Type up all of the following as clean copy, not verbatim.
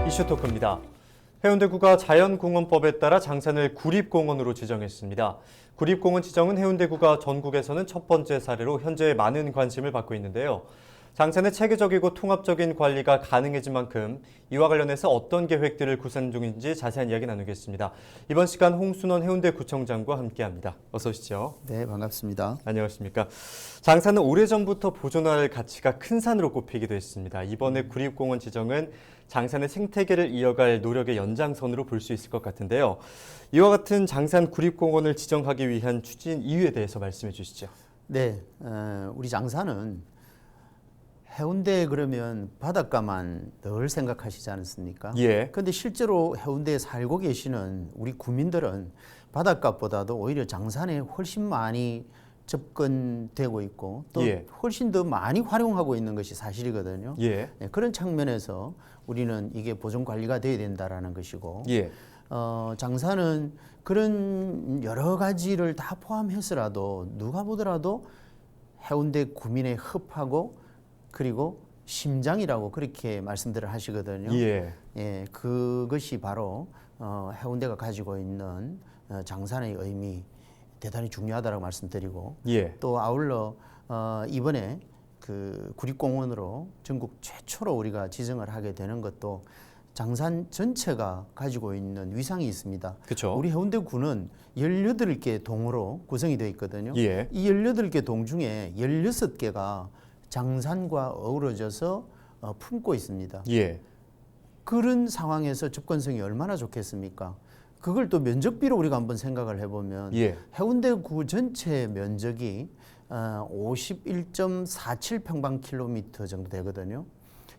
이슈토크입니다. 해운대구가 자연공원법에 따라 장산을 구립공원으로 지정했습니다. 구립공원 지정은 해운대구가 전국에서는 첫 번째 사례로 현재 많은 관심을 받고 있는데요. 장산의 체계적이고 통합적인 관리가 가능해진 만큼 이와 관련해서 어떤 계획들을 구상 중인지 자세한 이야기 나누겠습니다. 이번 시간 홍순원 해운대구청장과 함께합니다. 어서 오시죠. 네, 반갑습니다. 안녕하십니까. 장산은 오래전부터 보존할 가치가 큰 산으로 꼽히기도 했습니다. 이번에 구립공원 지정은 장산의 생태계를 이어갈 노력의 연장선으로 볼 수 있을 것 같은데요. 이와 같은 장산 구립공원을 지정하기 위한 추진 이유에 대해서 말씀해 주시죠. 네, 우리 장산은 해운대 그러면 바닷가만 늘 생각하시지 않습니까? 예. 그런데 실제로 해운대에 살고 계시는 우리 구민들은 바닷가보다도 오히려 장산에 훨씬 많이 접근되고 있고 또 예. 훨씬 더 많이 활용하고 있는 것이 사실이거든요. 예. 네, 그런 측면에서 우리는 이게 보존 관리가 돼야 된다라는 것이고 예. 장산은 그런 여러 가지를 다 포함해서라도 누가 보더라도 해운대 구민의 흡하고 그리고 심장이라고 그렇게 말씀들을 하시거든요. 예. 예, 그것이 바로 해운대가 가지고 있는 장산의 의미 대단히 중요하다고 말씀드리고 예. 또 아울러 이번에 그 구립공원으로 전국 최초로 우리가 지정을 하게 되는 것도 장산 전체가 가지고 있는 위상이 있습니다. 그렇죠. 우리 해운대구는 18개 동으로 구성이 되어 있거든요. 예. 이 18개 동 중에 16개가 장산과 어우러져서 품고 있습니다. 예. 그런 상황에서 접근성이 얼마나 좋겠습니까? 그걸 또 면적비로 우리가 한번 생각을 해보면 예. 해운대구 전체 면적이 51.47평방킬로미터 정도 되거든요.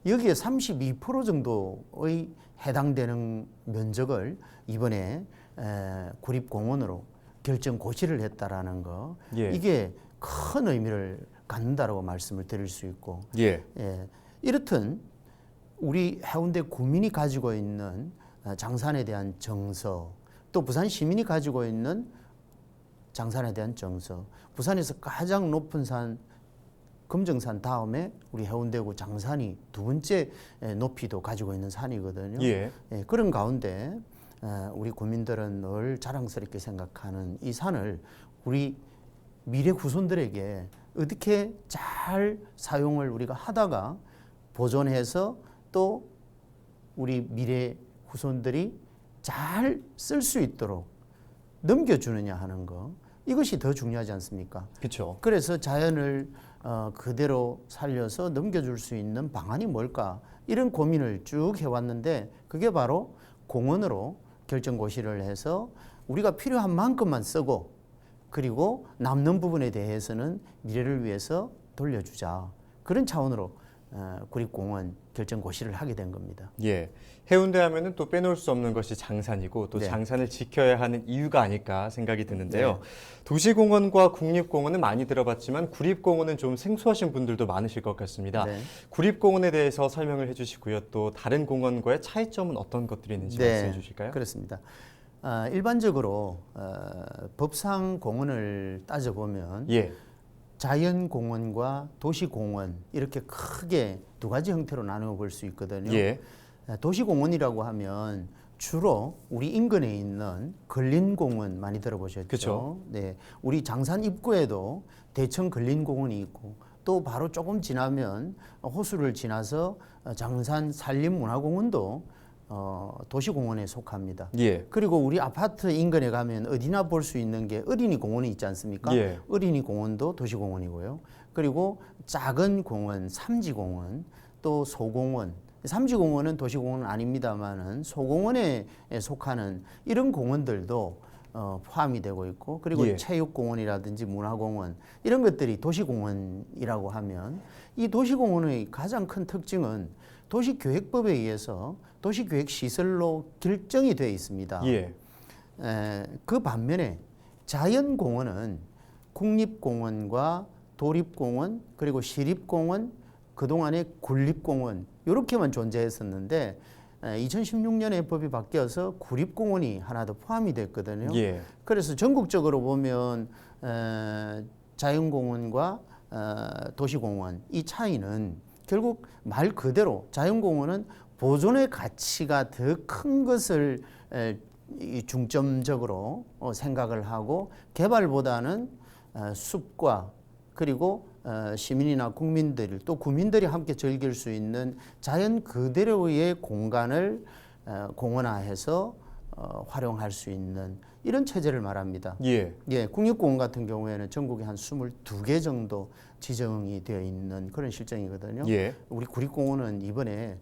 여기에 32% 정도의 해당되는 면적을 이번에 구립공원으로 결정 고시를 했다라는 거, 예. 이게 큰 의미를 갖는다라고 말씀을 드릴 수 있고, 예. 이렇듯 우리 해운대 구민이 가지고 있는 장산에 대한 정서, 또 부산 시민이 가지고 있는 장산에 대한 정서, 부산에서 가장 높은 산 금정산 다음에 우리 해운대구 장산이 두 번째 높이도 가지고 있는 산이거든요. 예. 그런 가운데 우리 구민들은 늘 자랑스럽게 생각하는 이 산을 우리 미래 후손들에게 어떻게 잘 사용을 우리가 하다가 보존해서 또 우리 미래 후손들이 잘 쓸 수 있도록 넘겨주느냐 하는 거, 이것이 더 중요하지 않습니까? 그렇죠. 그래서 자연을 그대로 살려서 넘겨줄 수 있는 방안이 뭘까, 이런 고민을 쭉 해왔는데 그게 바로 공원으로 결정고시를 해서 우리가 필요한 만큼만 쓰고 그리고 남는 부분에 대해서는 미래를 위해서 돌려주자, 그런 차원으로 구립공원 결정고시를 하게 된 겁니다. 예. 해운대 하면은 또 빼놓을 수 없는 것이 장산이고 또 네. 장산을 지켜야 하는 이유가 아닐까 생각이 드는데요. 네. 도시공원과 국립공원은 많이 들어봤지만 구립공원은 좀 생소하신 분들도 많으실 것 같습니다. 네. 구립공원에 대해서 설명을 해주시고요. 또 다른 공원과의 차이점은 어떤 것들이 있는지 말씀해 주실까요? 그렇습니다. 일반적으로 법상 공원을 따져보면 예. 자연공원과 도시공원 이렇게 크게 두 가지 형태로 나누어 볼 수 있거든요. 예. 도시공원이라고 하면 주로 우리 인근에 있는 근린공원 많이 들어보셨죠? 그쵸. 네, 우리 장산 입구에도 대청 근린공원이 있고 또 바로 조금 지나면 호수를 지나서 장산 산림문화공원도 도시공원에 속합니다. 예. 그리고 우리 아파트 인근에 가면 어디나 볼 수 있는 게 어린이 공원이 있지 않습니까? 예. 어린이 공원도 도시공원이고요. 그리고 작은 공원, 삼지공원, 또 소공원. 삼지공원은 도시공원은 아닙니다만은 소공원에 속하는 이런 공원들도 포함이 되고 있고, 그리고 예. 체육공원이라든지 문화공원 이런 것들이 도시공원이라고 하면, 이 도시공원의 가장 큰 특징은 도시계획법에 의해서 도시계획시설로 결정이 되어 있습니다. 예. 그 반면에 자연공원은 국립공원과 도립공원 그리고 시립공원, 그동안에 군립공원 이렇게만 존재했었는데 2016년에 법이 바뀌어서 구립공원이 하나 더 포함이 됐거든요. 예. 그래서 전국적으로 보면 자연공원과 도시공원 이 차이는 결국 말 그대로 자연공원은 보존의 가치가 더 큰 것을 이 중점적으로 생각을 하고 개발보다는 숲과 그리고 시민이나 국민들 또 구민들이 함께 즐길 수 있는 자연 그대로의 공간을 공원화해서 활용할 수 있는 이런 체제를 말합니다. 예. 예, 국립공원 같은 경우에는 전국에 한 22개 정도 지정이 되어 있는 그런 실정이거든요. 예. 우리 구립공원은 이번에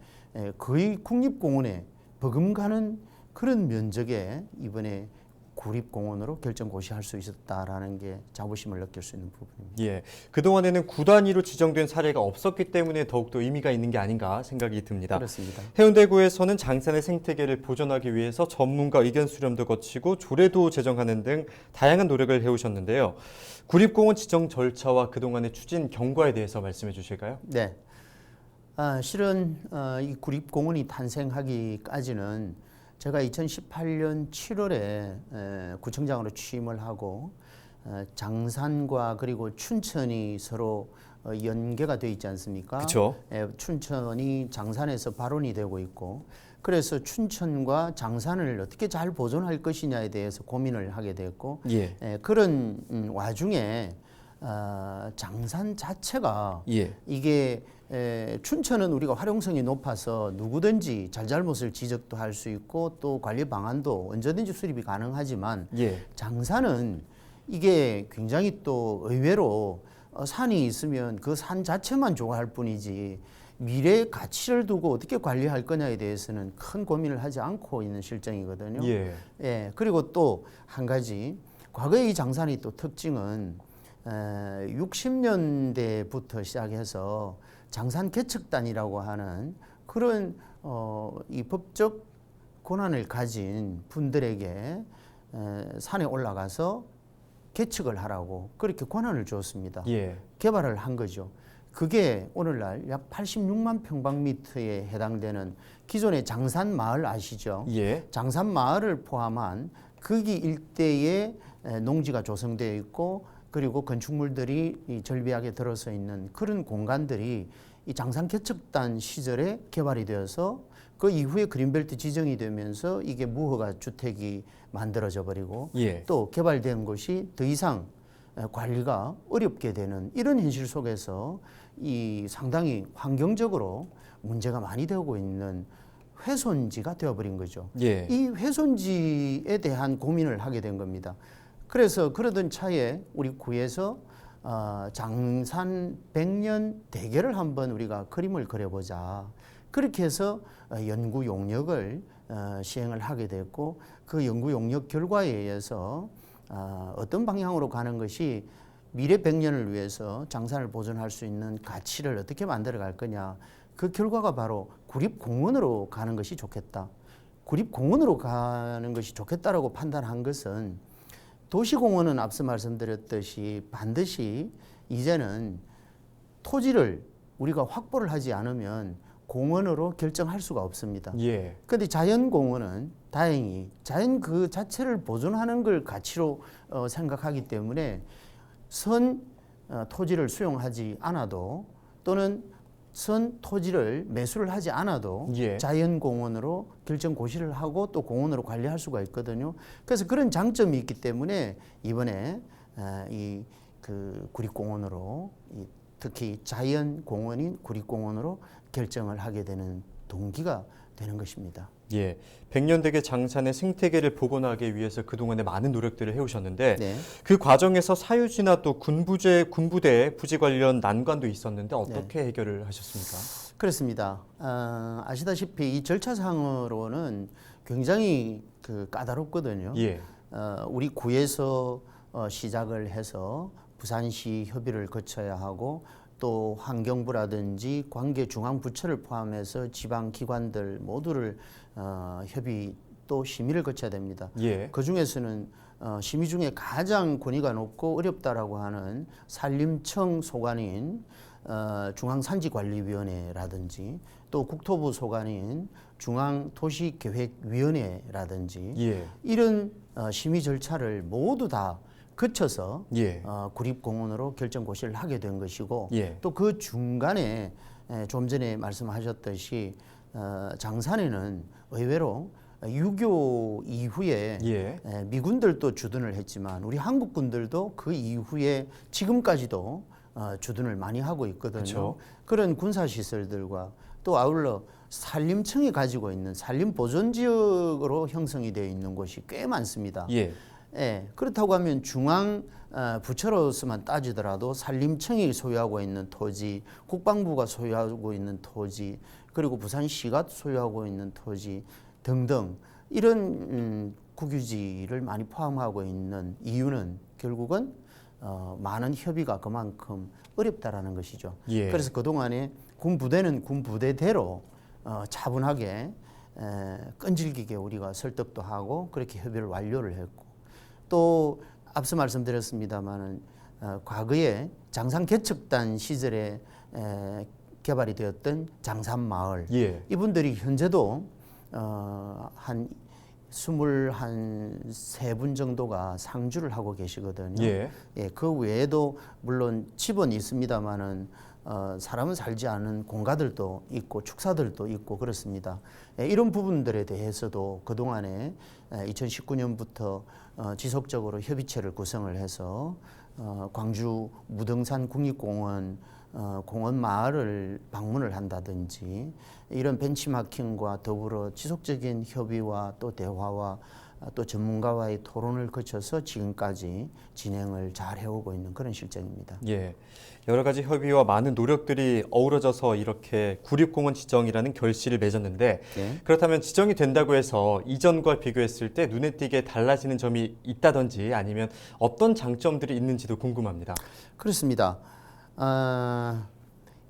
거의 국립공원에 버금가는 그런 면적에 이번에 구립공원으로 결정 고시할 수 있었다라는 게 자부심을 느낄 수 있는 부분입니다. 예. 그동안에는 구 단위로 지정된 사례가 없었기 때문에 더욱더 의미가 있는 게 아닌가 생각이 듭니다. 그렇습니다. 해운대구에서는 장산의 생태계를 보존하기 위해서 전문가 의견 수렴도 거치고 조례도 제정하는 등 다양한 노력을 해오셨는데요. 구립공원 지정 절차와 그동안의 추진 경과에 대해서 말씀해 주실까요? 네. 실은 이 구립공원이 탄생하기까지는 제가 2018년 7월에 구청장으로 취임을 하고 장산과 그리고 춘천이 서로 연계가 되어 있지 않습니까? 그렇죠. 춘천이 장산에서 발원이 되고 있고 그래서 춘천과 장산을 어떻게 잘 보존할 것이냐에 대해서 고민을 하게 됐고 예. 그런 와중에 장산 자체가 예. 이게 춘천은 우리가 활용성이 높아서 누구든지 잘잘못을 지적도 할 수 있고 또 관리 방안도 언제든지 수립이 가능하지만 예. 장산은 이게 굉장히 또 의외로 산이 있으면 그 산 자체만 좋아할 뿐이지 미래의 가치를 두고 어떻게 관리할 거냐에 대해서는 큰 고민을 하지 않고 있는 실정이거든요. 예. 예, 그리고 또 한 가지 과거의 이 장산의 또 특징은 60년대부터 시작해서 장산 개척단이라고 하는 그런 이 법적 권한을 가진 분들에게 산에 올라가서 개척을 하라고 그렇게 권한을 주었습니다. 예. 개발을 한 거죠. 그게 오늘날 약 86만 평방미터에 해당되는 기존의 장산 마을 아시죠? 예. 장산 마을을 포함한 거기 일대에 농지가 조성되어 있고 그리고 건축물들이 이 절비하게 들어서 있는 그런 공간들이 이 장산 개척단 시절에 개발이 되어서 그 이후에 그린벨트 지정이 되면서 이게 무허가 주택이 만들어져 버리고 예. 또 개발된 곳이 더 이상 관리가 어렵게 되는 이런 현실 속에서 이 상당히 환경적으로 문제가 많이 되고 있는 훼손지가 되어버린 거죠. 예. 이 훼손지에 대한 고민을 하게 된 겁니다. 그래서 그러던 차에 우리 구에서 장산 100년 대계를 한번 우리가 그림을 그려보자. 그렇게 해서 연구 용역을 시행을 하게 됐고 그 연구 용역 결과에 의해서 어떤 방향으로 가는 것이 미래 100년을 위해서 장산을 보존할 수 있는 가치를 어떻게 만들어 갈 거냐. 그 결과가 바로 구립공원으로 가는 것이 좋겠다. 구립공원으로 가는 것이 좋겠다라고 판단한 것은 도시공원은 앞서 말씀드렸듯이 반드시 이제는 토지를 우리가 확보를 하지 않으면 공원으로 결정할 수가 없습니다. 예. 그런데 자연공원은 다행히 자연 그 자체를 보존하는 걸 가치로 생각하기 때문에 토지를 수용하지 않아도 또는 토지를 매수를 하지 않아도 예. 자연공원으로 결정 고시를 하고 또 공원으로 관리할 수가 있거든요. 그래서 그런 장점이 있기 때문에 이번에 이 그 구립공원으로 특히 자연공원인 구립공원으로 결정을 하게 되는 동기가 되는 것입니다. 예. 100년 대계 장산의 생태계를 복원하기 위해서 그동안에 많은 노력들을 해오셨는데 네. 그 과정에서 사유지나 또 군부대 부지 관련 난관도 있었는데 어떻게 해결을 하셨습니까? 그렇습니다. 아시다시피 이 절차상으로는 굉장히 까다롭거든요. 예. 우리 구에서 시작을 해서 부산시 협의를 거쳐야 하고 또 환경부라든지 관계 중앙부처를 포함해서 지방기관들 모두를 협의 또 심의를 거쳐야 됩니다. 예. 그 중에서는 심의 중에 가장 권위가 높고 어렵다라고 하는 산림청 소관인 중앙산지관리위원회라든지 또 국토부 소관인 중앙도시계획위원회라든지 예. 이런 심의 절차를 모두 다 거쳐서 예. 구립공원으로 결정 고시를 하게 된 것이고 예. 또 그 중간에 좀 전에 말씀하셨듯이 장산에는 의외로 6.25 이후에 예. 미군들도 주둔을 했지만 우리 한국군들도 그 이후에 지금까지도 주둔을 많이 하고 있거든요. 그쵸. 그런 군사시설들과 또 아울러 산림청이 가지고 있는 산림보존지역으로 형성이 되어 있는 곳이 꽤 많습니다. 예. 예, 그렇다고 하면 중앙 부처로서만 따지더라도 산림청이 소유하고 있는 토지, 국방부가 소유하고 있는 토지, 그리고 부산시가 소유하고 있는 토지 등등 이런 국유지를 많이 포함하고 있는 이유는 결국은 많은 협의가 그만큼 어렵다라는 것이죠. 예. 그래서 그동안에 군 부대는 군 부대대로 차분하게 끈질기게 우리가 설득도 하고 그렇게 협의를 완료를 했고 또 앞서 말씀드렸습니다마는 과거에 장산 개척단 시절에 개발이 되었던 장산마을 예. 이분들이 현재도 한 23분 정도가 상주를 하고 계시거든요. 예. 예, 그 외에도 물론 집은 있습니다마는 사람은 살지 않은 공가들도 있고 축사들도 있고 그렇습니다. 예, 이런 부분들에 대해서도 그동안에 2019년부터 지속적으로 협의체를 구성을 해서 광주 무등산 국립공원 공원 마을을 방문을 한다든지 이런 벤치마킹과 더불어 지속적인 협의와 또 대화와 또 전문가와의 토론을 거쳐서 지금까지 진행을 잘 해오고 있는 그런 실정입니다. 예. 여러 가지 협의와 많은 노력들이 어우러져서 이렇게 구립공원 지정이라는 결실을 맺었는데 네. 그렇다면 지정이 된다고 해서 이전과 비교했을 때 눈에 띄게 달라지는 점이 있다든지 아니면 어떤 장점들이 있는지도 궁금합니다. 그렇습니다.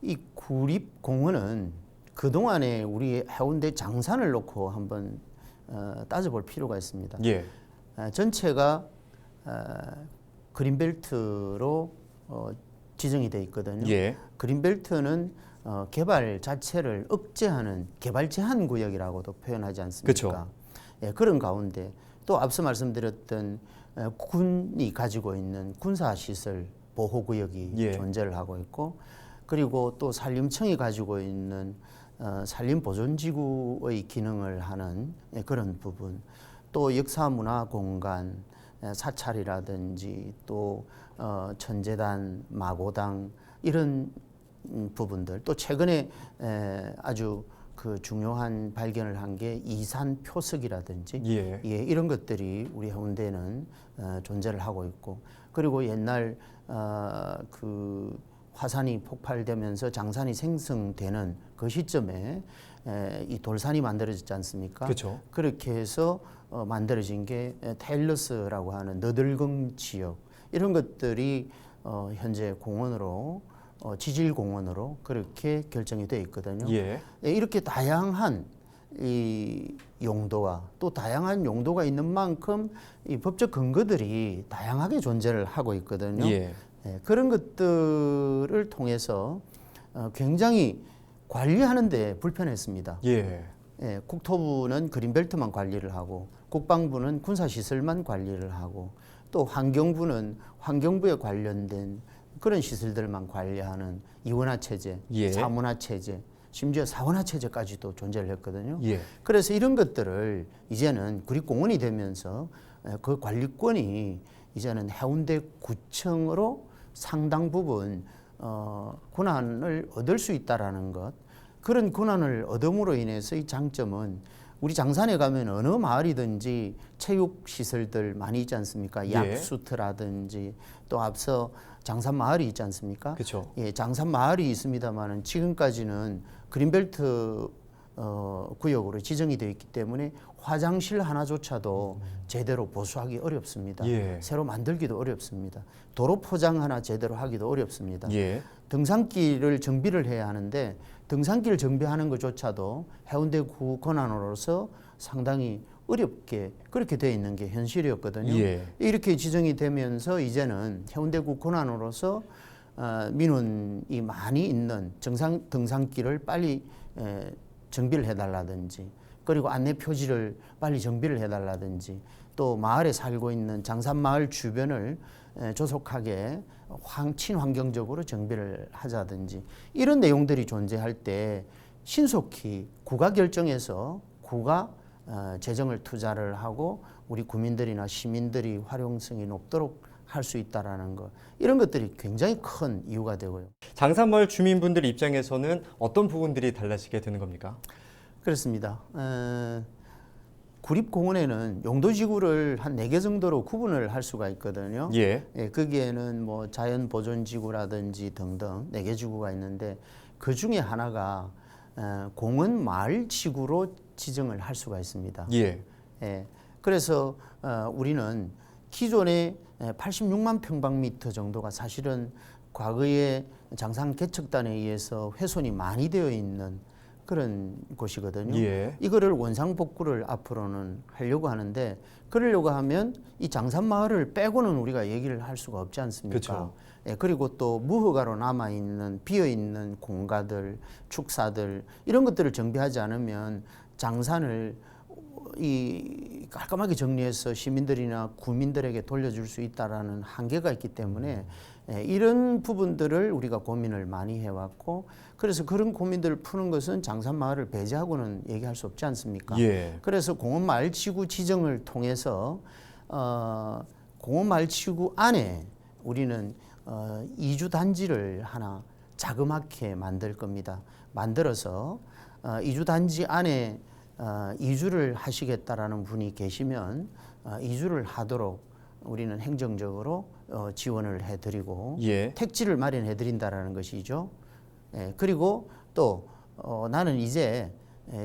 이 구립공원은 그동안에 우리 해운대 장산을 놓고 한번 따져볼 필요가 있습니다. 예. 전체가 그린벨트로 지정이 되어 있거든요. 예. 그린벨트는 개발 자체를 억제하는 개발 제한 구역이라고도 표현하지 않습니까? 그쵸. 예, 그런 가운데 또 앞서 말씀드렸던 군이 가지고 있는 군사시설 보호구역이 예. 존재를 하고 있고 그리고 또 산림청이 가지고 있는 산림보존지구의 기능을 하는 그런 부분 또 역사문화공간 사찰이라든지 또 천재단, 마고당 이런 부분들 또 최근에 아주 그 중요한 발견을 한 게 이산 표석이라든지 예. 예, 이런 것들이 우리 해운대는 존재를 하고 있고 그리고 옛날 그 화산이 폭발되면서 장산이 생성되는 그 시점에 이 돌산이 만들어졌지 않습니까? 그렇죠. 그렇게 해서 만들어진 게 테일러스라고 하는 너덜강 지역 이런 것들이 현재 공원으로 지질공원으로 그렇게 결정이 되어 있거든요. 예. 이렇게 다양한 이 용도와 또 다양한 용도가 있는 만큼 이 법적 근거들이 다양하게 존재를 하고 있거든요. 예. 그런 것들을 통해서 굉장히 관리하는데 불편했습니다. 예. 국토부는 그린벨트만 관리를 하고 국방부는 군사시설만 관리를 하고 또 환경부는 환경부에 관련된 그런 시설들만 관리하는 이원화 체제, 예. 사문화 체제, 심지어 사원화 체제까지도 존재를 했거든요. 예. 그래서 이런 것들을 이제는 구립공원이 되면서 그 관리권이 이제는 해운대 구청으로 상당 부분 권한을 얻을 수 있다라는 것. 그런 권한을 얻음으로 인해서 이 장점은 우리 장산에 가면 어느 마을이든지 체육 시설들 많이 있지 않습니까? 예. 약수터라든지 또 앞서 장산 마을이 있지 않습니까? 그렇죠. 예, 장산 마을이 있습니다만은 지금까지는 그린벨트 구역으로 지정이 되어 있기 때문에 화장실 하나조차도 제대로 보수하기 어렵습니다. 예. 새로 만들기도 어렵습니다. 도로 포장 하나 제대로 하기도 어렵습니다. 예. 등산길을 정비를 해야 하는데 등산길 정비하는 것조차도 해운대구 권한으로서 상당히 어렵게 그렇게 되어 있는 게 현실이었거든요. 예. 이렇게 지정이 되면서 이제는 해운대구 권한으로서 민원이 많이 있는 등산길을 빨리 정비를 해달라든지 그리고 안내 표지를 빨리 정비를 해달라든지 또 마을에 살고 있는 장산마을 주변을 조속하게 친환경적으로 정비를 하자든지 이런 내용들이 존재할 때 신속히 구가 결정해서 구가 재정을 투자를 하고 우리 구민들이나 시민들이 활용성이 높도록 할 수 있다라는 것, 이런 것들이 굉장히 큰 이유가 되고요. 장산마을 주민분들 입장에서는 어떤 부분들이 달라지게 되는 겁니까? 그렇습니다. 구립공원에는 용도지구를 한 4개 정도로 구분을 할 수가 있거든요. 예. 거기에는 뭐 자연보존지구라든지 등등 4개 지구가 있는데 그 중에 하나가 공원 마을 지구로 지정을 할 수가 있습니다. 예. 그래서 우리는 기존에 86만 평방미터 정도가 사실은 과거에 장산 개척단에 의해서 훼손이 많이 되어 있는 그런 곳이거든요. 예. 이거를 원상복구를 앞으로는 하려고 하는데, 그러려고 하면 이 장산마을을 빼고는 우리가 얘기를 할 수가 없지 않습니까? 그렇죠. 그리고 또 무허가로 남아있는 비어있는 공가들, 축사들 이런 것들을 정비하지 않으면 장산을 깔끔하게 정리해서 시민들이나 구민들에게 돌려줄 수 있다라는 한계가 있기 때문에 이런 부분들을 우리가 고민을 많이 해왔고, 그래서 그런 고민들을 푸는 것은 장산마을을 배제하고는 얘기할 수 없지 않습니까? 예. 그래서 공원마을지구 지정을 통해서 공원마을지구 안에 우리는 이주 단지를 하나 자그맣게 만들 겁니다. 만들어서 이주 단지 안에 이주를 하시겠다라는 분이 계시면 이주를 하도록 우리는 행정적으로 지원을 해드리고 예. 택지를 마련해드린다라는 것이죠. 그리고 또 나는 이제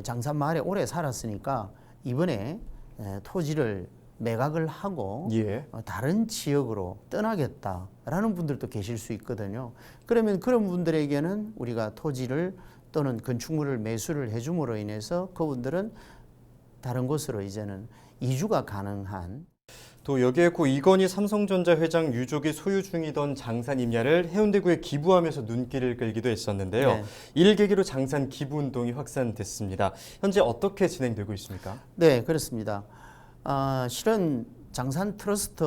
장산마을에 오래 살았으니까 이번에 토지를 매각을 하고 예. 다른 지역으로 떠나겠다라는 분들도 계실 수 있거든요. 그러면 그런 분들에게는 우리가 토지를 또는 건축물을 매수를 해줌으로 인해서 그분들은 다른 곳으로 이제는 이주가 가능한. 또 여기에 고 이건희 삼성전자 회장 유족이 소유 중이던 장산 임야를 해운대구에 기부하면서 눈길을 끌기도 했었는데요. 네. 이를 계기로 장산 기부 운동이 확산됐습니다. 현재 어떻게 진행되고 있습니까? 네, 그렇습니다. 실은 장산 트러스트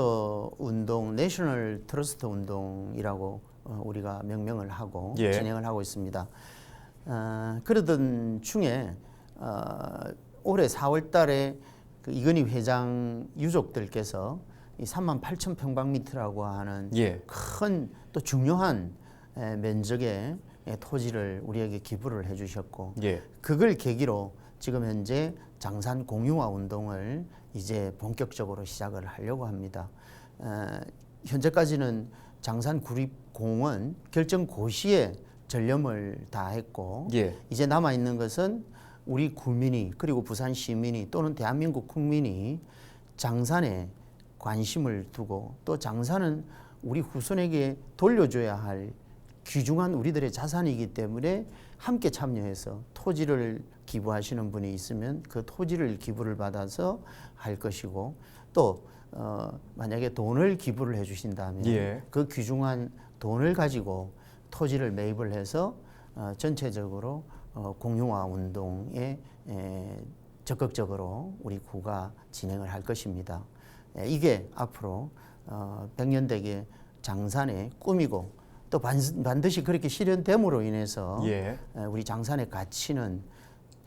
운동, 내셔널 트러스트 운동이라고 우리가 명명을 하고 예. 진행을 하고 있습니다. 그러던 중에 올해 4월 달에 그 이건희 회장 유족들께서 이 38,000 평방미터라고 하는 예. 큰 또 중요한 면적의 토지를 우리에게 기부를 해주셨고, 예. 그걸 계기로 지금 현재 장산 공유화 운동을 이제 본격적으로 시작을 하려고 합니다. 현재까지는 장산 구립공원 결정 고시에 전념을 다했고, 예. 이제 남아 있는 것은 우리 구민이, 그리고 부산 시민이 또는 대한민국 국민이 장산에 관심을 두고, 또 장산은 우리 후손에게 돌려줘야 할 귀중한 우리들의 자산이기 때문에 함께 참여해서 토지를 기부하시는 분이 있으면 그 토지를 기부를 받아서 할 것이고, 또 만약에 돈을 기부를 해주신다면 예. 그 귀중한 돈을 가지고 토지를 매입을 해서 전체적으로 공유화 운동에 적극적으로 우리 구가 진행을 할 것입니다. 이게 앞으로 백년대계 장산의 꿈이고, 또 반드시 그렇게 실현됨으로 인해서 예. 우리 장산의 가치는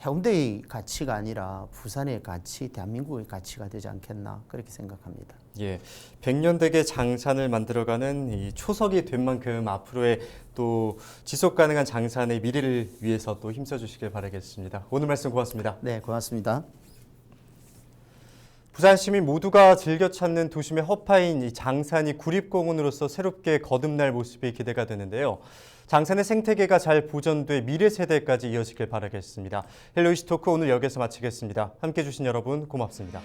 해운대의 가치가 아니라 부산의 가치, 대한민국의 가치가 되지 않겠나, 그렇게 생각합니다. 예, 백년대계 장산을 만들어가는 이 초석이 된 만큼 앞으로의 또 지속 가능한 장산의 미래를 위해서 또 힘써주시길 바라겠습니다. 오늘 말씀 고맙습니다. 네, 고맙습니다. 부산 시민 모두가 즐겨 찾는 도심의 허파인 이 장산이 구립공원으로서 새롭게 거듭날 모습이 기대가 되는데요. 장산의 생태계가 잘 보존돼 미래 세대까지 이어지길 바라겠습니다. 헬로 이슈 토크 오늘 여기서 마치겠습니다. 함께해 주신 여러분 고맙습니다.